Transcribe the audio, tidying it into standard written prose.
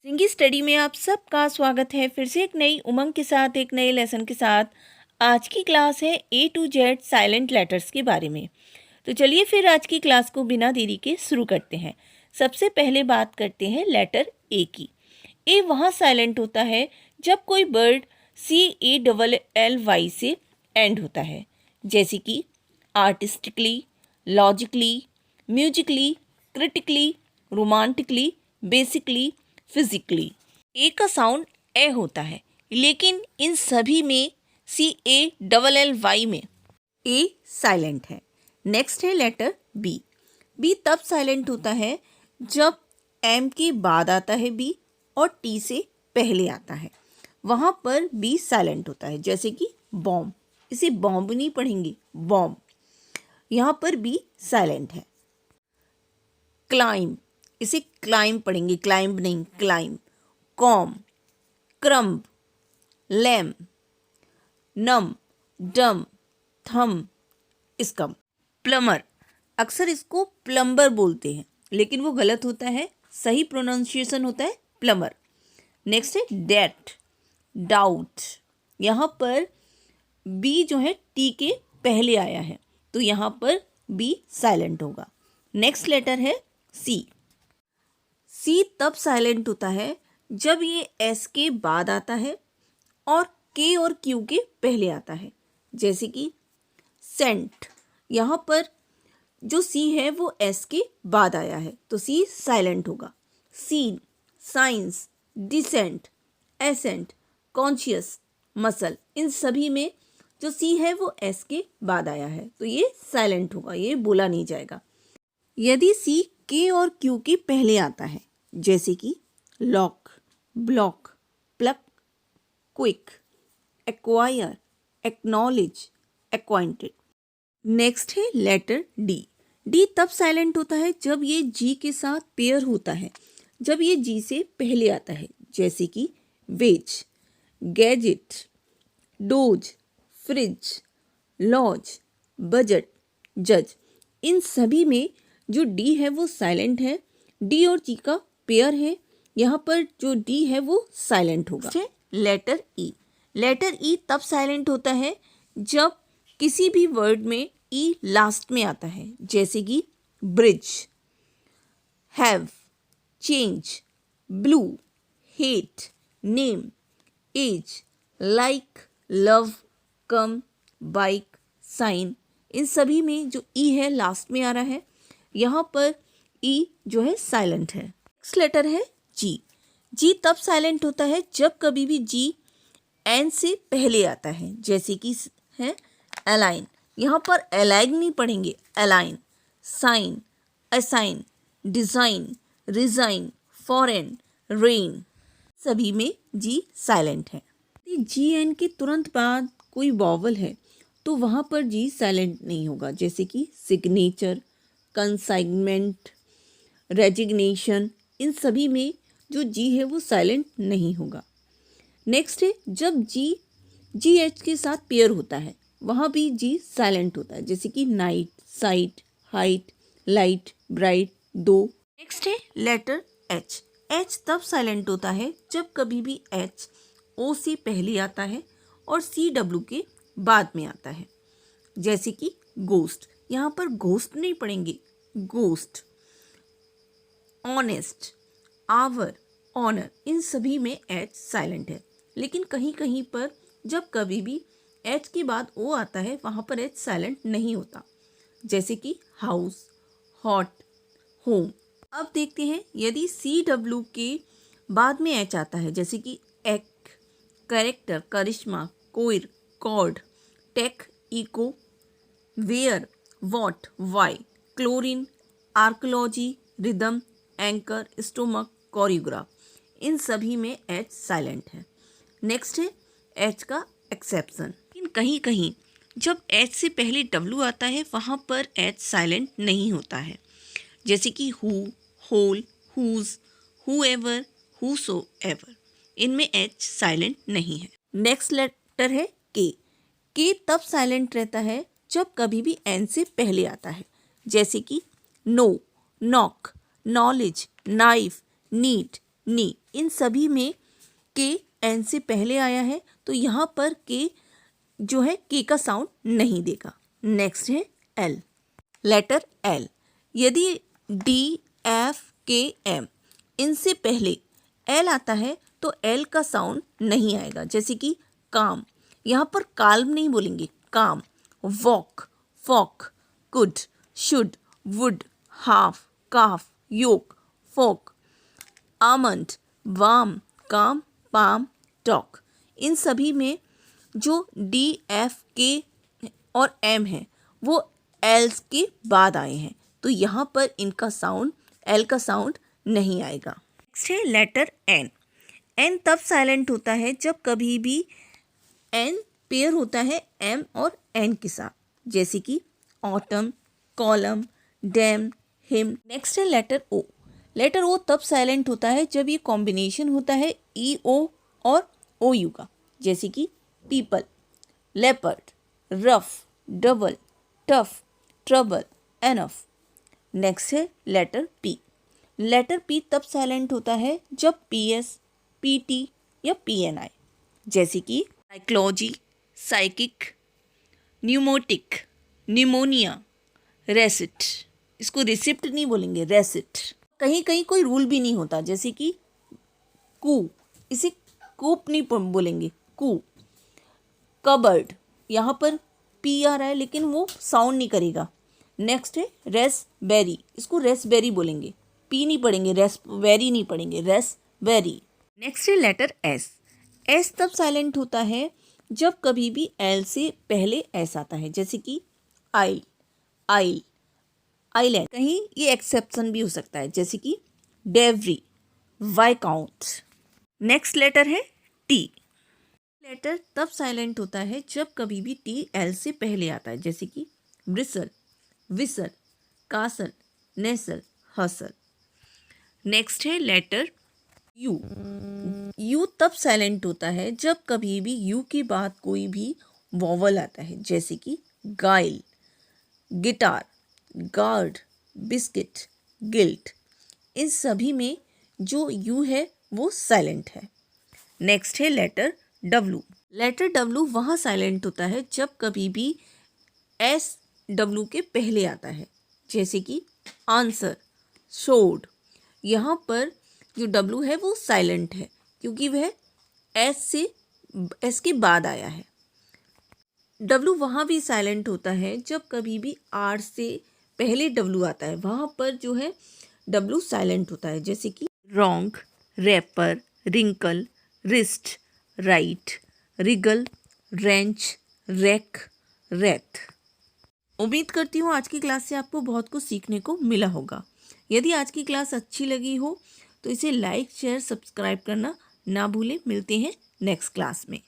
सिंगी study में आप सबका स्वागत है। फिर से एक नई उमंग के साथ एक नए लेसन के साथ। आज की क्लास है A to Z silent letters के बारे में। तो चलिए फिर आज की क्लास को बिना देरी के शुरू करते हैं। सबसे पहले बात करते हैं लेटर ए की। ए वहाँ साइलेंट होता है जब कोई वर्ड CALLY से एंड होता है, जैसे कि artistically, logically, musically, critically, romantically, basically, physically. A का साउंड ए होता है, लेकिन इन सभी में CALLY में ए साइलेंट है। नेक्स्ट है लेटर बी। बी तब साइलेंट होता है जब एम के बाद आता है बी और टी से पहले आता है, वहाँ पर बी साइलेंट होता है, जैसे कि बॉम्ब। इसे बॉम्ब नहीं पढ़ेंगे, बॉम्ब। यहाँ पर बी साइलेंट है। क्लाइंब, इसे क्लाइंब पढ़ेंगे, क्लाइंब नहीं, क्लाइंब। कॉम, क्रम्ब, लैम, नम, डम, थम, स्कम। प्लमर, अक्सर इसको प्लम्बर बोलते हैं, लेकिन वो गलत होता है। सही प्रोनाउंसिएशन होता है प्लमर। नेक्स्ट है डेट, डाउट। यहाँ पर बी जो है टी के पहले आया है, तो यहाँ पर बी साइलेंट होगा। नेक्स्ट लेटर है सी। सी तब साइलेंट होता है जब ये एस के बाद आता है और के और क्यू के पहले आता है, जैसे कि सेंट। यहाँ पर जो सी है वो एस के बाद आया है, तो सी साइलेंट होगा। Scene, science, descent, ascent, conscious, muscle, इन सभी में जो सी है वो एस के बाद आया है, तो ये साइलेंट होगा, ये बोला नहीं जाएगा। यदि सी के और क्यू के पहले आता है, जैसे कि lock, block, pluck, quick, acquire, acknowledge, acquainted. Next है लेटर डी। डी तब साइलेंट होता है जब ये जी के साथ पेयर होता है, जब ये जी से पहले आता है, जैसे कि wedge, gadget, dodge, fridge, lodge, budget, जज। इन सभी में जो डी है वो साइलेंट है। डी और जी का पेयर है, यहाँ पर जो डी है वो साइलेंट होगा। लेटर ई। लेटर ई तब साइलेंट होता है जब किसी भी वर्ड में ई लास्ट में आता है, जैसे कि bridge, have, change, blue, hate, name, age, like, love, come, bike, sign. इन सभी में जो ई है लास्ट में आ रहा है, यहाँ पर ई जो है साइलेंट है। नेक्स्ट लेटर है जी। जी तब साइलेंट होता है जब कभी भी जी एन से पहले आता है, जैसे कि है अलाइन। यहाँ पर अलाइन नहीं पढ़ेंगे, align. Sign, assign, design, resign, foreign, reign, सभी में जी साइलेंट है। जी एन के तुरंत बाद कोई वॉवल है तो वहाँ पर जी साइलेंट नहीं होगा, जैसे कि सिग्नेचर, कंसाइनमेंट, रेजिग्नेशन। इन सभी में जो जी है वो साइलेंट नहीं होगा। नेक्स्ट है जब जी एच के साथ पेयर होता है, वहाँ भी जी साइलेंट होता है, जैसे कि night, site, height, light, bright, दो। नेक्स्ट है लेटर एच। एच तब साइलेंट होता है जब कभी भी एच ओ से पहले आता है और सी डब्ल्यू के बाद में आता है, जैसे कि गोस्ट। यहाँ पर घोस्ट नहीं पढ़ेंगे, गोस्ट। ऑनेस्ट, आवर, ऑनर, इन सभी में एच साइलेंट है, लेकिन कहीं कहीं पर जब कभी भी एच के बाद ओ आता है वहाँ पर एच साइलेंट नहीं होता, जैसे कि हाउस, हॉट, होम। अब देखते हैं यदि सी डब्ल्यू के बाद में एच आता है, जैसे कि ache, character, charisma, choir, chord, tech, echo, where, what, why, chlorine, archaeology, rhythm, anchor, stomach, choreograph. इन सभी में एच साइलेंट है। नेक्स्ट है एच का एक्सेप्शन। लेकिन कहीं कहीं जब एच से पहले डब्ल्यू आता है वहाँ पर एच साइलेंट नहीं होता है, जैसे कि who, whole, whose, whoever, whosoever. इनमें एच साइलेंट नहीं है। नेक्स्ट लेटर है के। के तब साइलेंट रहता है जब कभी भी एन से पहले आता है, जैसे कि no, knock, knowledge, knife, knit, knee, इन सभी में के एन से पहले आया है तो यहाँ पर के जो है के का साउंड नहीं देगा। नेक्स्ट है एल, लेटर एल। यदि डी एफ के एम इनसे पहले एल आता है तो एल का साउंड नहीं आएगा, जैसे कि काम, यहाँ पर काल्म नहीं बोलेंगे, calm. Walk, folk, could, should, would, half, calf, yolk, folk. Almond, वाम, काम, पाम, टॉक। इन सभी में जो डी एफ के और एम है वो एल्स के बाद आए हैं तो यहाँ पर इनका साउंड, एल का साउंड नहीं आएगा। नेक्स्ट है लेटर एन। एन तब साइलेंट होता है जब कभी भी एन पेयर होता है एम और एन के साथ, जैसे कि autumn, column, dam, him. Next है लेटर ओ। लेटर ओ तब साइलेंट होता है जब ये कॉम्बिनेशन होता है ई ओ और ओ यू का, जैसे कि people, leopard, rough, double, tough, trouble, enough. Next है लेटर पी। लेटर पी तब साइलेंट होता है जब पी एस, पी टी या पी एन आए, जैसे कि साइकोलॉजी, साइकिक, न्यूमोटिक, न्यूमोनिया, रेसिट। इसको रिसिप्ट नहीं बोलेंगे, रेसिट। कहीं कहीं कोई रूल भी नहीं होता, जैसे कि कू, इसे कूप नहीं बोलेंगे, कू। कबर्ड, यहाँ पर पी आ रहा है लेकिन वो साउंड नहीं करेगा। नेक्स्ट है रेसबेरी, इसको रेसबेरी बोलेंगे, पी नहीं पढ़ेंगे, रेसबेरी नहीं पढ़ेंगे, रेसबेरी। नेक्स्ट है लेटर एस। एस तब साइलेंट होता है जब कभी भी एल से पहले एस आता है, जैसे कि आइल, आइल, आइलैंड। कहीं ये एक्सेप्शन भी हो सकता है, जैसे कि डेवरी, वाइकाउंट। नेक्स्ट लेटर है टी। लेटर तब साइलेंट होता है जब कभी भी टी एल से पहले आता है, जैसे कि ब्रिसल, विसल, कासल, नेसल, हसल। नेक्स्ट है लेटर यू। यू तब साइलेंट होता है जब कभी भी यू के बाद कोई भी वॉवल आता है, जैसे कि गाइल, गिटार, गार्ड, बिस्किट, गिल्ट। इन सभी में जो यू है वो साइलेंट है। नेक्स्ट है लेटर डब्लू। लेटर डब्लू वहाँ साइलेंट होता है जब कभी भी एस डब्लू के पहले आता है, जैसे कि आंसर, शोड। यहाँ पर जो डब्लू है वो साइलेंट है क्योंकि वह एस के बाद आया है। डब्लू वहाँ भी साइलेंट होता है जब कभी भी आर से पहले डब्लू आता है, वहाँ पर जो है डब्लू साइलेंट होता है, जैसे कि wrong, wrapper, wrinkle, wrist, write, wriggle, wrench, wreck, wrath. उम्मीद करती हूँ आज की क्लास से आपको बहुत कुछ सीखने को मिला होगा। यदि आज की क्लास अच्छी लगी हो तो इसे लाइक, शेयर, सब्सक्राइब करना ना भूलें। मिलते हैं नेक्स्ट क्लास में।